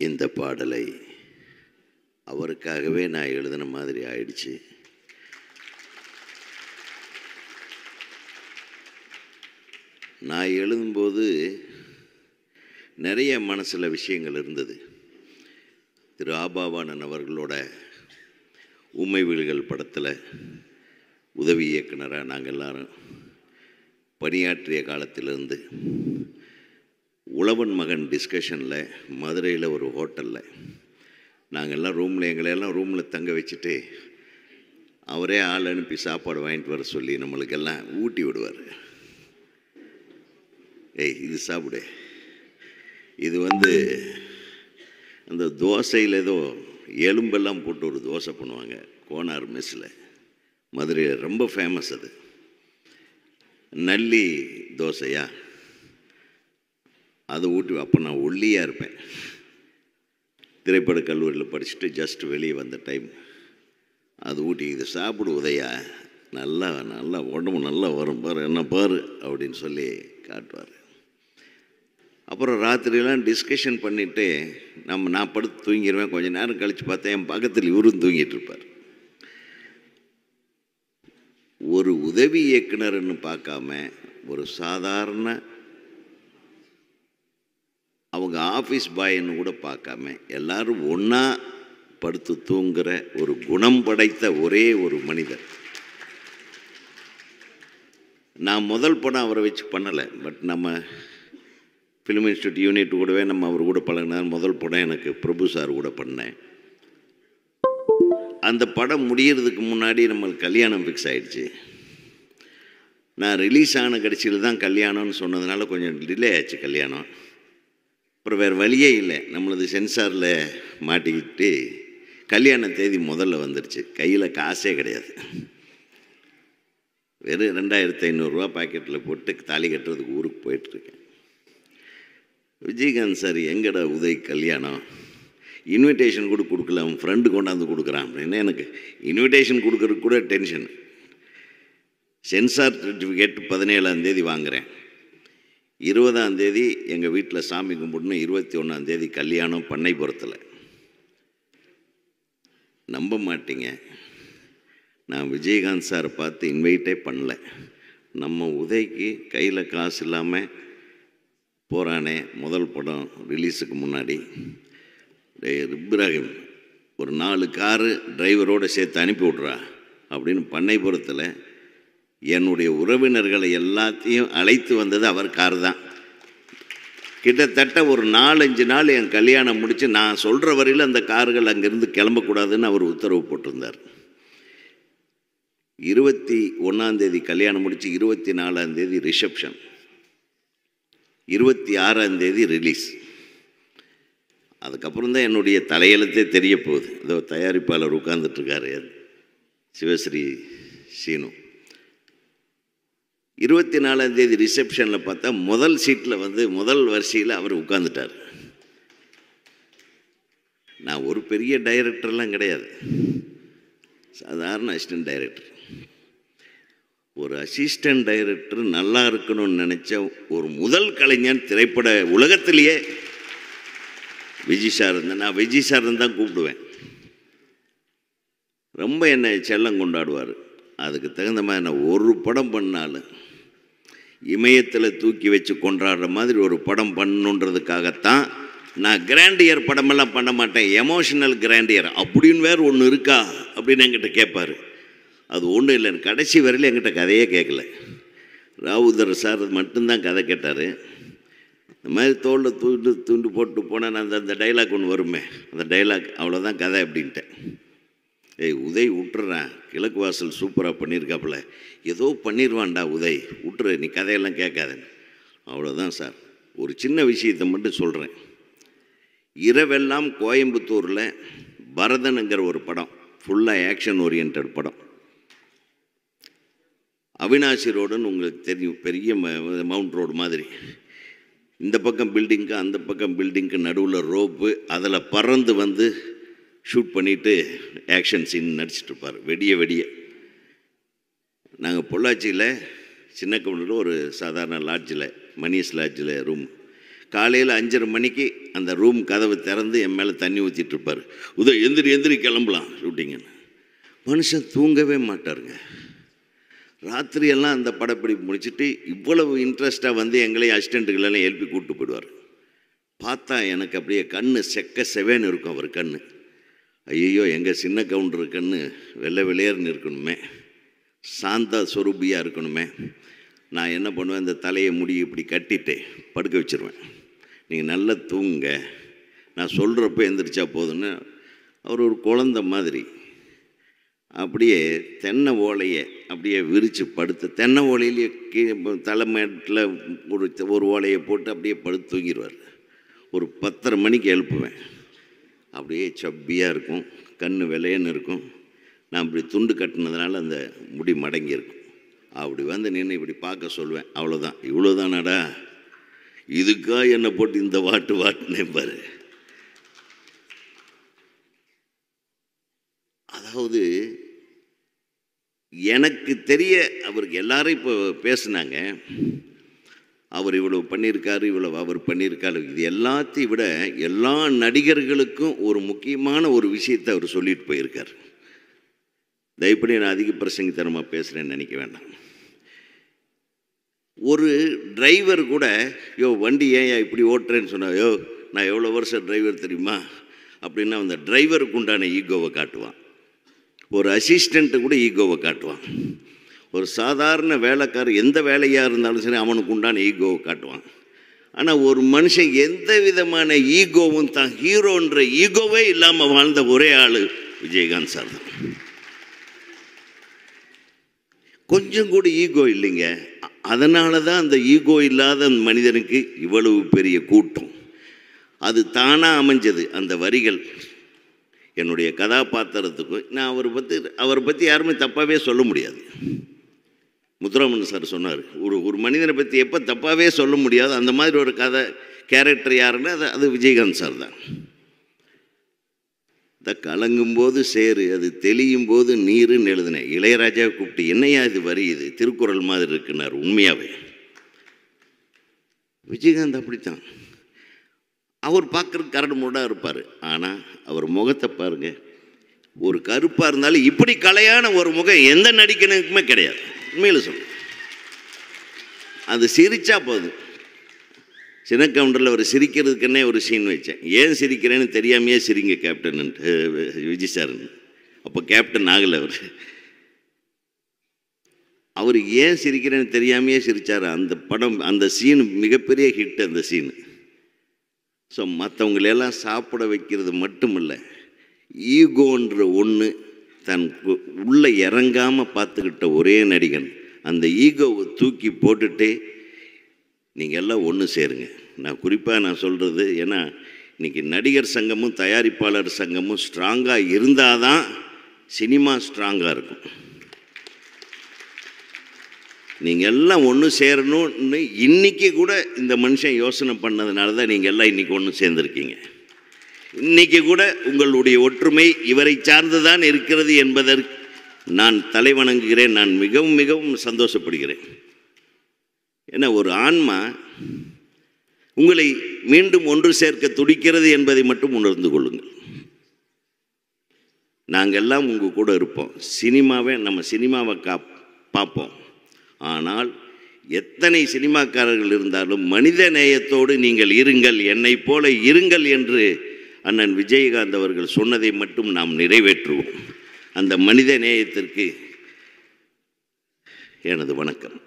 இந்த பாடலை அவருக்காகவே நான் எழுதின மாதிரி ஆயிடுச்சு. நான் எழுதும்போது நிறைய மனசில் விஷயங்கள் இருந்தது. திரு ஆபாவானன் அவர்களோட உண்மை வீடுகள் படத்தில் உதவி இயக்குனராக நாங்கள் எல்லாரும் பணியாற்றிய காலத்திலிருந்து உழவன் மகன் டிஸ்கஷனில் மதுரையில் ஒரு ஹோட்டலில் நாங்கள் எல்லாம் எங்களையெல்லாம் ரூமில் தங்க வச்சுட்டு அவரே ஆள் அனுப்பி சாப்பாடு வாங்கிட்டு வர சொல்லி நம்மளுக்கெல்லாம் ஊட்டி விடுவார். ஏய் இது சாப்பிடு, இது அந்த தோசையில் ஏதோ எலும்பெல்லாம் போட்டு ஒரு தோசை பண்ணுவாங்க கோனார் மெஸ்ஸில், மதுரையில் ரொம்ப ஃபேமஸ். அது நல்லி தோசையா, அதை ஊட்டி. அப்போ நான் ஒல்லியாக இருப்பேன், திரைப்பட கல்லூரியில் படிச்சுட்டு ஜஸ்ட் வெளியே வந்த டைம். அது ஊட்டி, இது சாப்பிடு உதயா, நல்லா நல்லா உடம்பு நல்லா வரும் பாரு, என்ன பாரு அப்படின்னு சொல்லி காட்டுவார். அப்புறம் ராத்திரியெல்லாம் டிஸ்கஷன் பண்ணிவிட்டு நான் படுத்து தூங்கிடுவேன். கொஞ்சம் நேரம் கழித்து பார்த்தேன் என் பக்கத்தில் இவரும் தூங்கிட்டு இருப்பார். ஒரு உதவி இயக்குனர்னு பார்க்காம ஒரு சாதாரண அவங்க ஆஃபீஸ் பாயின்னு கூட பார்க்காம எல்லாரும் ஒன்றா படுத்து தூங்குகிற ஒரு குணம் படைத்த ஒரே ஒரு மனிதர். நான் முதல் படம் அவரை வச்சு பண்ணலை, பட் நம்ம ஃபிலிம் இன்ஸ்டியூட் யூனிட் கூடவே நம்ம அவர் கூட பழகினார். முதல் படம் எனக்கு பிரபு சார் கூட பண்ணேன். அந்த படம் முடிகிறதுக்கு முன்னாடி நம்மளுக்கு கல்யாணம் ஃபிக்ஸ் ஆகிடுச்சு. நான் ரிலீஸ் ஆன கடைசியில் தான் கல்யாணம்னு சொன்னதுனால கொஞ்சம் டிலே ஆச்சு கல்யாணம். அப்புறம் வேறு வழியே இல்லை, நம்மளது சென்சாரில் மாட்டிக்கிட்டு கல்யாண தேதி முதல்ல வந்துடுச்சு. கையில் காசே கிடையாது, வெறும் 2500 பாக்கெட்டில் போட்டு தாலி கட்டுறதுக்கு ஊருக்கு போயிட்டுருக்கேன். விஜயகாந்த் சார் எங்கடா உதய் கல்யாணம், இன்விடேஷன் கூட கொடுக்கல, அவன் ஃப்ரெண்டு கொண்டாந்து கொடுக்குறான் அப்படின்னு. எனக்கு இன்விடேஷன் கொடுக்கறதுக்கு கூட டென்ஷன். சென்சார் சர்டிஃபிகேட் 17ஆம் தேதி வாங்குகிறேன், 20ஆம் தேதி எங்கள் வீட்டில் சாமி கும்பிடணும், 21ஆம் தேதி கல்யாணம் பண்ணைபுரத்தில். நம்ப மாட்டீங்க, நான் விஜயகாந்த் சாரை பார்த்து இன்வைட்டே பண்ணல. நம்ம உதய்க்கு கையில் காசு இல்லாமல் போகிறானே முதல் படம் ரிலீஸுக்கு முன்னாடி, இப்ராஹிம் ஒரு 4 காரு டிரைவரோடு சேர்த்து அனுப்பி விட்றா அப்படின்னு பண்ணைபுரத்தில் என்னுடைய உறவினர்களை எல்லாத்தையும் அழைத்து வந்தது அவர் கார் தான். கிட்டத்தட்ட ஒரு 4-5 நாள் என் கல்யாணம் முடித்து நான் சொல்கிற வரையில் அந்த கார்கள் அங்கேருந்து கிளம்பக்கூடாதுன்னு அவர் உத்தரவு போட்டிருந்தார். 21ஆம் தேதி கல்யாணம் முடித்து 24ஆம் தேதி ரிசப்ஷன், 26ஆம் தேதி ரிலீஸ். அதுக்கப்புறம் தான் என்னுடைய தலையெழுத்தே தெரிய போகுது. இதோ தயாரிப்பாளர் உட்கார்ந்துட்டுருக்காரு சிவஸ்ரீ சீனு. 24ஆம் தேதி ரிசப்ஷனில் பார்த்தா முதல் சீட்டில் முதல் வரிசையில் அவர் உட்காந்துட்டார். நான் ஒரு பெரிய டைரக்டர்லாம் கிடையாது, சாதாரண அசிஸ்டன்ட் டைரக்டர். ஒரு அசிஸ்டன்ட் டைரக்டர் நல்லா இருக்கணும்னு நினச்ச ஒரு முதல் கலைஞன் திரைப்பட உலகத்திலேயே விஜய் சார் இருந்தேன். நான் விஜய் சார் தான் கூப்பிடுவேன். ரொம்ப என்னை செல்லம் கொண்டாடுவார். அதுக்கு தகுந்த மாதிரி நான் ஒரு படம் பண்ணாலும் இமயத்தில் தூக்கி வச்சு கொண்டாடுற மாதிரி ஒரு படம் பண்ணணுன்றதுக்காகத்தான் நான் கிராண்டியர் படமெல்லாம் பண்ண மாட்டேன். எமோஷனல் கிராண்டியர் அப்படின்னு வேறு ஒன்று இருக்கா அப்படின்னு என்கிட்ட கேட்பார். அது ஒன்றும் இல்லை, கடைசி வரையில் என்கிட்ட கதையே கேட்கல. ராவுதர் சார் மட்டும்தான் கதை கேட்டார். இந்த மாதிரி தோளில் தூண்டு போட்டு போனால் நான் அந்த டைலாக் ஒன்று வருமே, அந்த டைலாக் அவ்வளோதான் கதை அப்படின்ட்டேன். ஏய் உதய் விட்டுறேன், கிழக்கு வாசல் சூப்பராக பண்ணியிருக்காப்புல, ஏதோ பண்ணிடுவான்டா உதய், விட்டுரு, நீ கதையெல்லாம் கேட்காதேன்னு. அவ்வளோதான் சார். ஒரு சின்ன விஷயத்தை மட்டும் சொல்கிறேன். இரவெல்லாம் கோயம்புத்தூரில் பரதனுங்கிற ஒரு படம், ஃபுல்லாக ஆக்ஷன் ஓரியன்ட் படம். அவினாசி ரோடுன்னு உங்களுக்கு தெரியும், பெரிய மவுண்ட் ரோடு மாதிரி. இந்த பக்கம் பில்டிங்க்கு அந்த பக்கம் பில்டிங்க்கு நடுவில் ரோப்பு, அதில் பறந்து ஷூட் பண்ணிவிட்டு ஆக்ஷன் சீன் நடிச்சிட்ருப்பார் வெடிய. நாங்கள் பொள்ளாச்சியில் சின்ன கவுண்டரில் ஒரு சாதாரண லாட்ஜில், மணிஷ் லாட்ஜில் ரூம், காலையில் 5:30 மணிக்கு அந்த ரூம் கதவு திறந்து என் மேலே தண்ணி ஊற்றிட்டு இருப்பார். எந்திரி கிளம்பலாம் ஷூட்டிங்குன்னு. மனுஷன் தூங்கவே மாட்டாருங்க. ராத்திரியெல்லாம் அந்த படப்பிடிப்பு முடிச்சுட்டு இவ்வளவு இன்ட்ரெஸ்ட்டாக வந்து எங்களையும் அசிஸ்டண்ட்டுகளெல்லாம் எழுப்பி கூப்பிட்டு போயிடுவார். பார்த்தா எனக்கு அப்படியே கண்ணு செக்க செவேன்னு இருக்கும். அவர் கண்ணு, ஐயோ எங்கள் சின்ன கவுண்டர் கண்ணு வெள்ளை வெளியேறுன்னு இருக்கணுமே, சாந்தா சொரூபியாக இருக்கணுமே. நான் என்ன பண்ணுவேன், இந்த தலையை முடி இப்படி கட்டிட்டு படுக்க வச்சுருவேன். நீங்கள் நல்லா தூங்குங்க, நான் சொல்கிறப்ப எந்திரிச்சா போதுன்னு. அவர் ஒரு குழந்தை மாதிரி அப்படியே தென்னை ஓலையை அப்படியே விரித்து படுத்து, தென்னை ஓலையிலேயே கீழே தலைமேட்டில் ஒரு ஓலையை போட்டு அப்படியே படுத்து தூங்கிடுவார். ஒரு 10:30 மணிக்கு எழுப்புவேன். அப்படியே சப்பியாக இருக்கும், கண் வெள்ளையன்னு இருக்கும். நான் இப்படி துண்டு கட்டினதுனால அந்த முடி மடங்கி இருக்கும். அப்படி வந்து நின்று இப்படி பார்க்க சொல்லுவேன். அவ்வளோதான், இவ்வளோதானாடா, இதுக்காக என்னை போட்டு இந்த வாட்டுனே பாரு. அதாவது எனக்கு தெரிய அவருக்கு எல்லாரும் இப்போ பேசுனாங்க, அவர் இவ்வளோ பண்ணியிருக்காரு, இவ்வளோ அவர் பண்ணியிருக்காரு. இது எல்லாத்தையும் விட எல்லா நடிகர்களுக்கும் ஒரு முக்கியமான ஒரு விஷயத்தை அவர் சொல்லிட்டு போயிருக்கார். தயவுப்படி நான் அதிக பிரசங்கித்தனமாக பேசுகிறேன்னு நினைக்க வேண்டாம். ஒரு டிரைவர் கூட, வண்டி ஏன் இப்படி ஓட்டுறேன்னு சொன்னா, நான் எவ்வளோ வருஷம் டிரைவர் தெரியுமா அப்படின்னா அந்த டிரைவருக்கு உண்டான ஈகோவை காட்டுவான். ஒரு அசிஸ்டண்ட்டு கூட ஈகோவை காட்டுவான். ஒரு சாதாரண வேலைக்காரர் எந்த வேலையாக இருந்தாலும் சரி அவனுக்கு உண்டான ஈகோவை காட்டுவான். ஆனால் ஒரு மனுஷன் எந்த விதமான ஈகோவும் தான் ஹீரோன்ற ஈகோவே இல்லாமல் வாழ்ந்த ஒரே ஆள் விஜயகாந்த் சார் தான். கொஞ்சம் கூட ஈகோ இல்லைங்க. அதனால தான் அந்த ஈகோ இல்லாத மனிதனுக்கு இவ்வளவு பெரிய கூட்டம். அது தானாக அமைஞ்சது. அந்த வரிகள் என்னுடைய கதாபாத்திரத்துக்கும், நான் அவரை பற்றி யாருமே தப்பாகவே சொல்ல முடியாது. முத்துராமன் சார் சொன்னார், ஒரு மனிதனை பற்றி எப்போ தப்பாகவே சொல்ல முடியாது. அந்த மாதிரி ஒரு கேரக்டர் யாருன்னா அது விஜயகாந்த் சார் தான். கலங்கும்போது சேரு, அது தெளியும் போது நீருன்னு எழுதினேன். இளையராஜாவை கூப்பிட்டு, என்னையா இது வரி, இது திருக்குறள் மாதிரி இருக்குன்னார். உண்மையாகவே விஜயகாந்த் அப்படித்தான். அவர் பார்க்குறதுக்கு கரடு முரடாக இருப்பார். ஆனால் அவர் முகத்தை பாருங்கள், ஒரு கருப்பாக இருந்தாலும் இப்படி கலையான ஒரு முகம் எந்த நடிகனுக்குமே கிடையாது. உண்மையில் சொல்ல, அது சிரிச்சா போதும். சின்ன கவுண்டரில் அவர் சிரிக்கிறதுக்குன்னே ஒரு சீன் வச்சேன். ஏன் சிரிக்கிறேன்னு தெரியாமையே சிரிங்க கேப்டன்ட்டு விஜய் சார்னு. அப்போ கேப்டன் ஆகலை அவர் ஏன் சிரிக்கிறேன்னு தெரியாமையே சிரித்தார். அந்த படம், அந்த சீன் மிகப்பெரிய ஹிட். அந்த சீனு ஸோ மற்றவங்களெல்லாம் சாப்பிட வைக்கிறது மட்டும் இல்லை, ஈகோன்ற ஒன்று தன் உள்ளே இறங்காமல் பார்த்துக்கிட்ட ஒரே நடிகன். அந்த ஈகோவை தூக்கி போட்டுட்டு நீங்கள் எல்லாம் ஒன்று சேருங்க. நான் குறிப்பாக சொல்கிறது, ஏன்னா இன்றைக்கி நடிகர் சங்கமும் தயாரிப்பாளர் சங்கமும் ஸ்ட்ராங்காக இருந்தால் தான் சினிமா ஸ்ட்ராங்காக இருக்கும். நீங்கள் எல்லாம் ஒன்று சேரணும்னு இன்றைக்கி கூட இந்த மனுஷன் யோசனை பண்ணதுனால தான் நீங்கள் எல்லாம் இன்றைக்கி ஒன்று சேர்ந்துருக்கீங்க. இன்றைக்கி கூட உங்களுடைய ஒற்றுமை இவரை சார்ந்து தான் இருக்கிறது என்பதற்கு நான் தலைவணங்குகிறேன். நான் மிகவும் மிகவும் சந்தோஷப்படுகிறேன். ஏன்னா ஒரு ஆன்மா உங்களை மீண்டும் ஒன்று சேர்க்க துடிக்கிறது என்பதை மட்டும் உணர்ந்து கொள்ளுங்கள். நாங்கள் எல்லாம் உங்கள் கூட இருப்போம். நம்ம சினிமாவை பார்ப்போம். ஆனால் எத்தனை சினிமாக்காரர்கள் இருந்தாலும் மனித நேயத்தோடு நீங்கள் இருங்கள், என்னை போல இருங்கள் என்று அண்ணன் விஜயகாந்த் அவர்கள் சொன்னதை மட்டும் நாம் நிறைவேற்றுவோம். அந்த மனித நேயத்திற்கு எனது வணக்கம்.